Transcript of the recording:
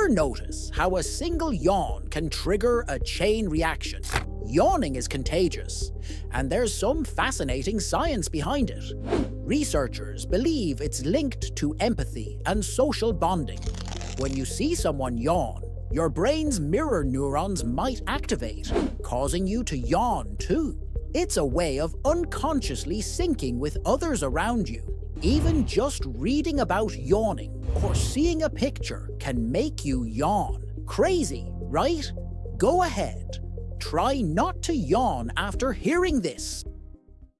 Ever notice how a single yawn can trigger a chain reaction? Yawning is contagious, and there's some fascinating science behind it. Researchers believe it's linked to empathy and social bonding. When you see someone yawn, your brain's mirror neurons might activate, causing you to yawn too. It's a way of unconsciously syncing with others around you. Even just reading about yawning or seeing a picture can make you yawn. Crazy, right? Go ahead. Try not to yawn after hearing this.